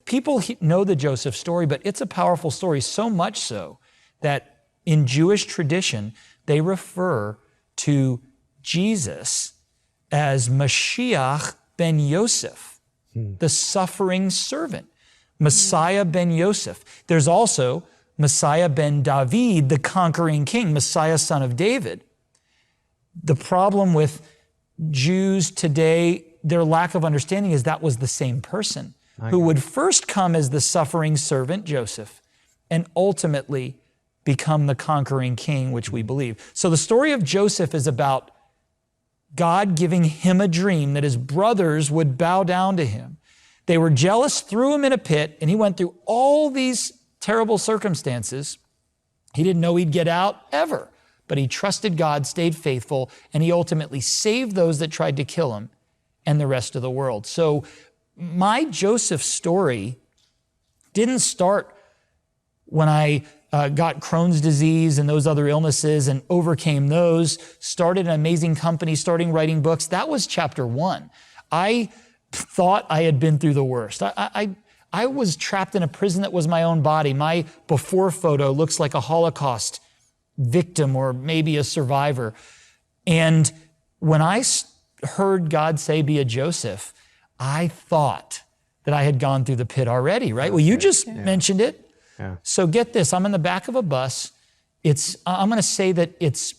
people know the Joseph story, but it's a powerful story, so much so that in Jewish tradition, they refer to Jesus as Mashiach ben Yosef, the suffering servant, Messiah ben Yosef. There's also Messiah ben David, the conquering king, Messiah son of David. The problem with Jews today, their lack of understanding is that was the same person who would first come as the suffering servant, Joseph, and ultimately become the conquering king, which we believe. So the story of Joseph is about God giving him a dream that his brothers would bow down to him. They were jealous, threw him in a pit, and he went through all these terrible circumstances. He didn't know he'd get out ever, but he trusted God, stayed faithful, and he ultimately saved those that tried to kill him and the rest of the world. So my Joseph story didn't start when I got Crohn's disease and those other illnesses and overcame those, started an amazing company, starting writing books. That was chapter 1. I thought I had been through the worst. I was trapped in a prison that was my own body. My before photo looks like a Holocaust victim or maybe a survivor. And when I heard God say, be a Joseph, I thought that I had gone through the pit already, right? Well, you just mentioned it. Yeah. So get this, I'm in the back of a bus. I'm going to say that it's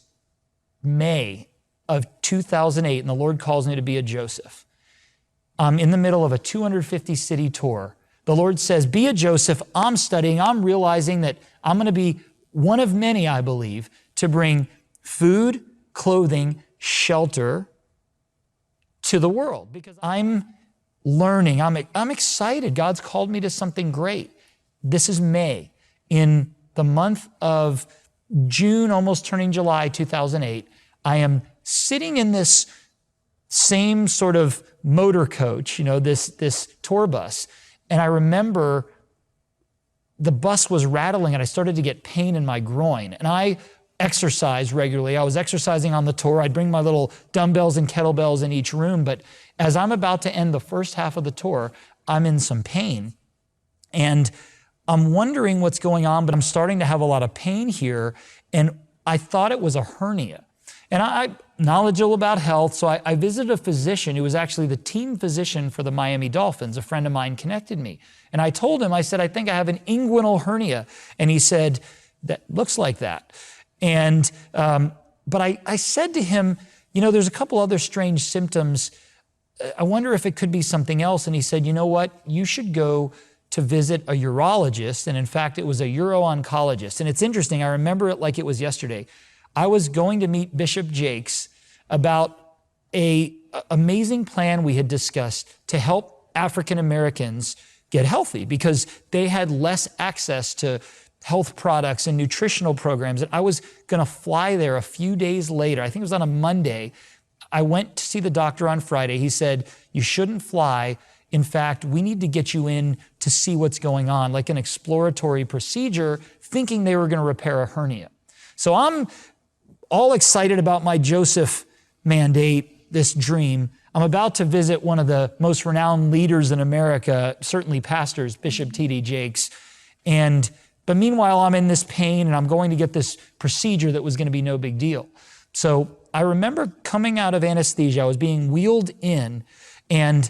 May of 2008, and the Lord calls me to be a Joseph. I'm in the middle of a 250 city tour. The Lord says, be a Joseph. I'm studying. I'm realizing that I'm going to be one of many, I believe, to bring food, clothing, shelter to the world because I'm learning. I'm excited. God's called me to something great. This is May. In the month of June, almost turning July 2008, I am sitting in this same sort of motor coach, this tour bus. And I remember the bus was rattling and I started to get pain in my groin. And I exercise regularly. I was exercising on the tour. I'd bring my little dumbbells and kettlebells in each room. But as I'm about to end the first half of the tour, I'm in some pain. And I'm wondering what's going on, but I'm starting to have a lot of pain here. And I thought it was a hernia. And I'm knowledgeable about health, so I visited a physician who was actually the team physician for the Miami Dolphins. A friend of mine connected me. And I told him, I said, I think I have an inguinal hernia. And he said, that looks like that. And, but I said to him, there's a couple other strange symptoms. I wonder if it could be something else. And he said, you know what? You should go to visit a urologist. And in fact, it was a uro-oncologist. And it's interesting. I remember it like it was yesterday. I was going to meet Bishop Jakes about an amazing plan we had discussed to help African Americans get healthy because they had less access to health products and nutritional programs. And I was going to fly there a few days later. I think it was on a Monday. I went to see the doctor on Friday. He said, you shouldn't fly. In fact, we need to get you in to see what's going on, like an exploratory procedure, thinking they were going to repair a hernia. So I'm all excited about my Joseph mandate, this dream. I'm about to visit one of the most renowned leaders in America, certainly pastors, Bishop T.D. Jakes. But meanwhile, I'm in this pain and I'm going to get this procedure that was going to be no big deal. So I remember coming out of anesthesia. I was being wheeled in and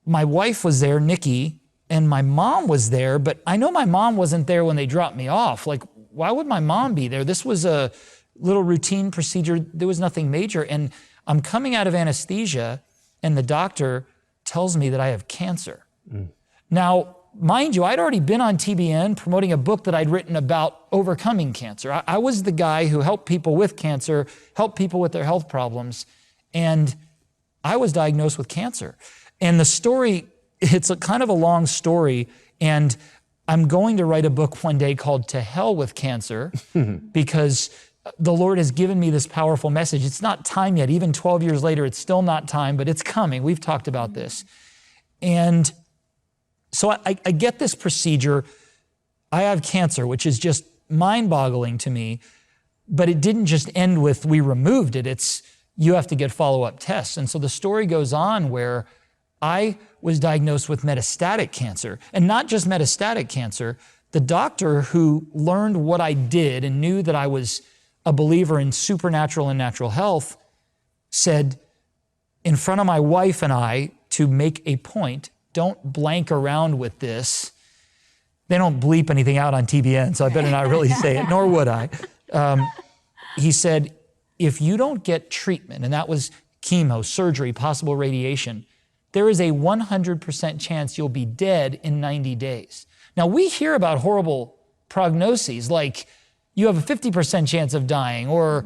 my wife was there, Nikki, and my mom was there, but I know my mom wasn't there when they dropped me off. Like, why would my mom be there? This was a little routine procedure. There was nothing major. And I'm coming out of anesthesia and the doctor tells me that I have cancer. Now, mind you, I'd already been on TBN promoting a book that I'd written about overcoming cancer. I was the guy who helped people with cancer, helped people with their health problems, and I was diagnosed with cancer. And the story, it's a kind of a long story, and I'm going to write a book one day called To Hell with Cancer because the Lord has given me this powerful message. It's not time yet. Even 12 years later, it's still not time, but it's coming. We've talked about this. And so I get this procedure. I have cancer, which is just mind-boggling to me, but it didn't just end with we removed it. It's you have to get follow-up tests. And so the story goes on where I was diagnosed with metastatic cancer, and not just metastatic cancer. The doctor who learned what I did and knew that I was a believer in supernatural and natural health said in front of my wife and I to make a point, don't blank around with this. They don't bleep anything out on TBN, so I better not really say it, nor would I. He said, if you don't get treatment, and that was chemo, surgery, possible radiation, there is a 100% chance you'll be dead in 90 days. Now, we hear about horrible prognoses, like you have a 50% chance of dying, or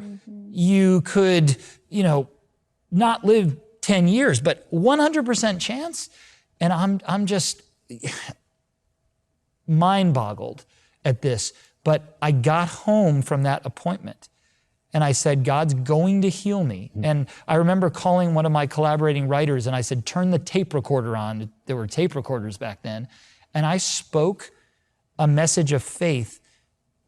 you could, not live 10 years, but 100% chance? And I'm just mind-boggled at this. But I got home from that appointment, and I said, God's going to heal me. And I remember calling one of my collaborating writers, and I said, turn the tape recorder on. There were tape recorders back then. And I spoke a message of faith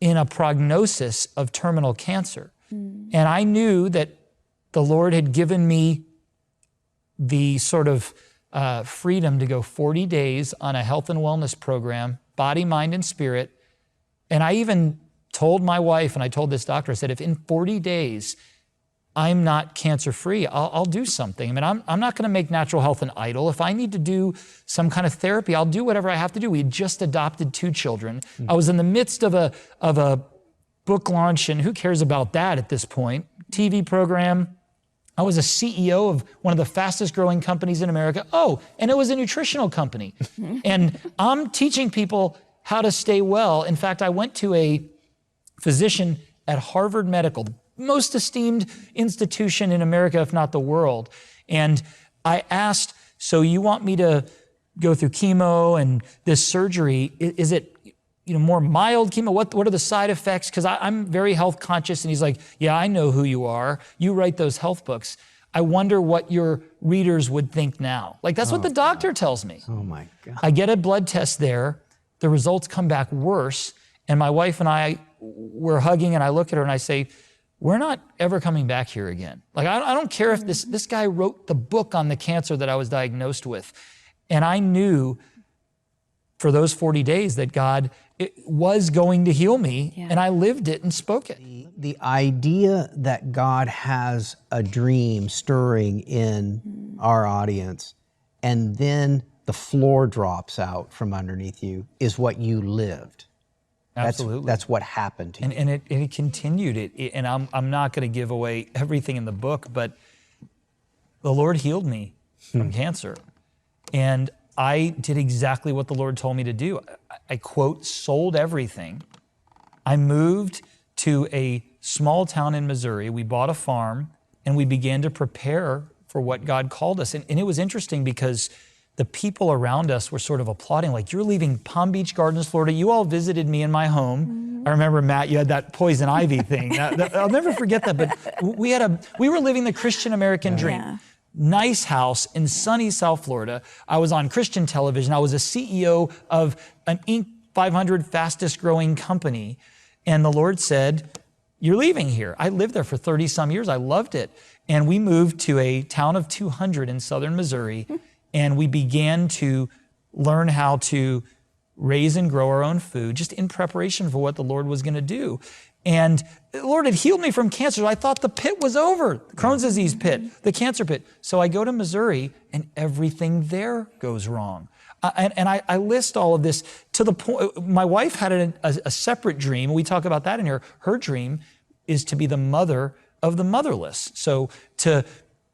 in a prognosis of terminal cancer. And I knew that the Lord had given me the sort of freedom to go 40 days on a health and wellness program, body, mind, and spirit. And I even told my wife, and I told this doctor, I said, if in 40 days I'm not cancer-free, I'll do something. I mean, I'm not gonna make natural health an idol. If I need to do some kind of therapy, I'll do whatever I have to do. We had just adopted 2 children. I was in the midst of a book launch, and who cares about that at this point? TV program. I was a CEO of one of the fastest growing companies in America. Oh, and it was a nutritional company. And I'm teaching people how to stay well. In fact, I went to a physician at Harvard Medical, the most esteemed institution in America, if not the world. And I asked, so you want me to go through chemo and this surgery? Is it more mild chemo? What are the side effects? Because I'm very health conscious. And he's like, yeah, I know who you are. You write those health books. I wonder what your readers would think now. Like, that's what the doctor tells me. Oh my God. I get a blood test there. The results come back worse. And my wife and I were hugging, and I look at her and I say, we're not ever coming back here again. Like, I don't care if this guy wrote the book on the cancer that I was diagnosed with. And I knew for those 40 days that God was going to heal me, and I lived it and spoke it. The idea that God has a dream stirring in our audience, and then the floor drops out from underneath you, is what you lived. Absolutely. That's what happened to you. And it continued. And I'm not going to give away everything in the book, but the Lord healed me from cancer. And I did exactly what the Lord told me to do. I quote, sold everything. I moved to a small town in Missouri. We bought a farm, and we began to prepare for what God called us. And it was interesting because the people around us were sort of applauding, like, you're leaving Palm Beach Gardens, Florida. You all visited me in my home. I remember, Matt, you had that poison ivy thing. I'll never forget that, but we were living the Christian American dream. Yeah. Nice house in sunny South Florida. I was on Christian television. I was a CEO of an Inc. 500 fastest growing company. And the Lord said, you're leaving here. I lived there for 30 some years. I loved it. And we moved to a town of 200 in southern Missouri. And we began to learn how to raise and grow our own food, just in preparation for what the Lord was going to do. And the Lord had healed me from cancer. So I thought the pit was over, the Crohn's disease pit, the cancer pit. So I go to Missouri, and everything there goes wrong. And I list all of this to the point, my wife had a separate dream. We talk about that in here. Her dream is to be the mother of the motherless. So to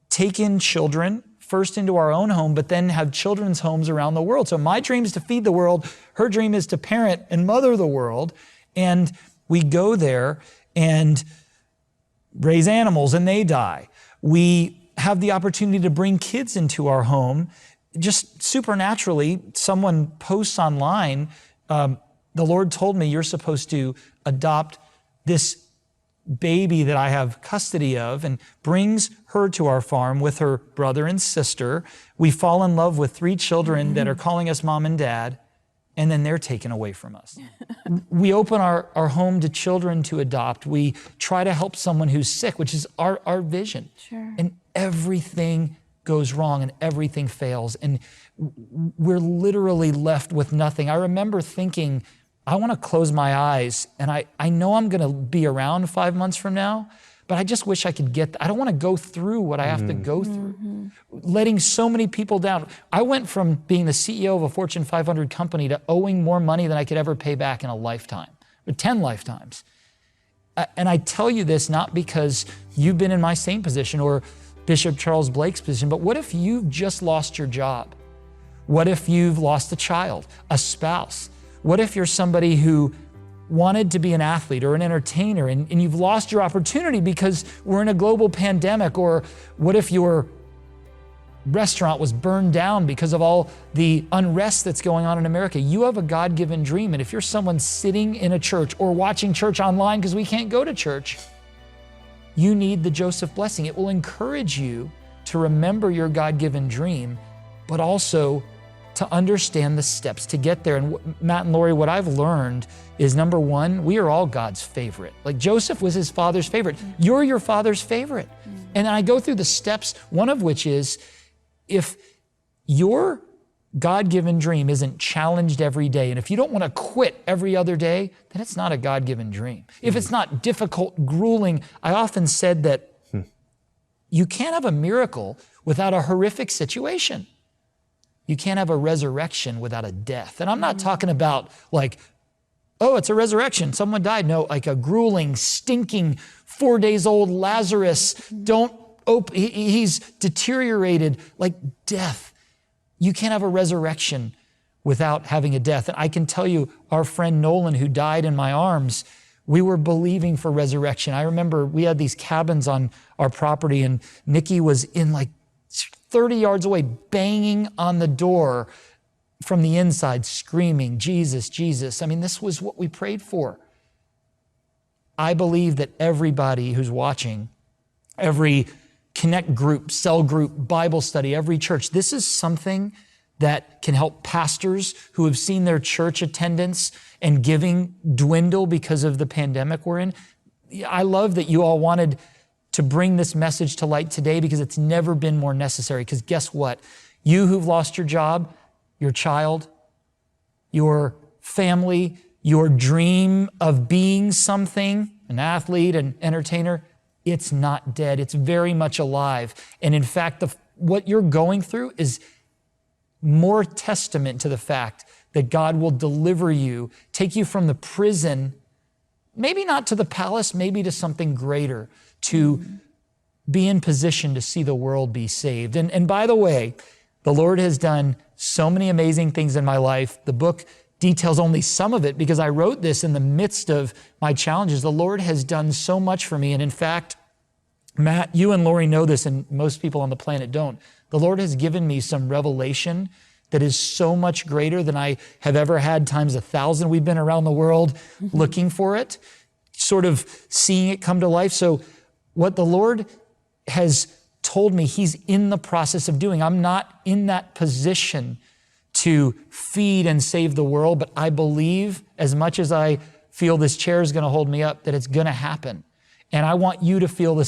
take in children, first into our own home, but then have children's homes around the world. So my dream is to feed the world. Her dream is to parent and mother the world. And we go there and raise animals, and they die. We have the opportunity to bring kids into our home. Just supernaturally, someone posts online, the Lord told me, you're supposed to adopt this baby that I have custody of, and brings her to our farm with her brother and sister. We fall in love with 3 children that are calling us mom and dad, and then they're taken away from us. We open our home to children to adopt. We try to help someone who's sick, which is our vision. Sure. And everything goes wrong and everything fails. And we're literally left with nothing. I remember thinking, I want to close my eyes, and I know I'm going to be around 5 months from now, but I just wish I could I don't want to go through what I have to go through. Letting so many people down. I went from being the CEO of a Fortune 500 company to owing more money than I could ever pay back in a lifetime, or 10 lifetimes. And I tell you this not because you've been in my same position or Bishop Charles Blake's position, but what if you've just lost your job? What if you've lost a child, a spouse? What if you're somebody who wanted to be an athlete or an entertainer and you've lost your opportunity because we're in a global pandemic? Or what if your restaurant was burned down because of all the unrest that's going on in America? You have a God-given dream. And if you're someone sitting in a church or watching church online because we can't go to church, you need the Joseph blessing. It will encourage you to remember your God-given dream, but also to understand the steps to get there. And Matt and Laurie, what I've learned is, number one, we are all God's favorite. Like Joseph was his father's favorite. You're your father's favorite. And I go through the steps, one of which is, if your God-given dream isn't challenged every day, and if you don't want to quit every other day, then it's not a God-given dream. If it's not difficult, grueling, I often said that you can't have a miracle without a horrific situation. You can't have a resurrection without a death. And I'm not talking about like, oh, it's a resurrection, someone died. No, like a grueling, stinking, 4 days old Lazarus, he's deteriorated, like death. You can't have a resurrection without having a death. And I can tell you, our friend Nolan, who died in my arms, we were believing for resurrection. I remember we had these cabins on our property, and Nikki was in like 30 yards away, banging on the door from the inside, screaming, Jesus, Jesus. I mean, this was what we prayed for. I believe that everybody who's watching, every connect group, cell group, Bible study, every church, this is something that can help pastors who have seen their church attendance and giving dwindle because of the pandemic we're in. I love that you all wanted to bring this message to light today, because it's never been more necessary. Because guess what? You who've lost your job, your child, your family, your dream of being something, an athlete, an entertainer, it's not dead. It's very much alive. And in fact, what you're going through is more testament to the fact that God will deliver you, take you from the prison, maybe not to the palace, maybe to something greater, to be in position to see the world be saved. And by the way, the Lord has done so many amazing things in my life. The book details only some of it because I wrote this in the midst of my challenges. The Lord has done so much for me. And in fact, Matt, you and Laurie know this, and most people on the planet don't. The Lord has given me some revelation that is so much greater than I have ever had times 1,000. We've been around the world looking for it, sort of seeing it come to life. So what the Lord has told me, He's in the process of doing. I'm not in that position to feed and save the world, but I believe, as much as I feel this chair is going to hold me up, that it's going to happen. And I want you to feel the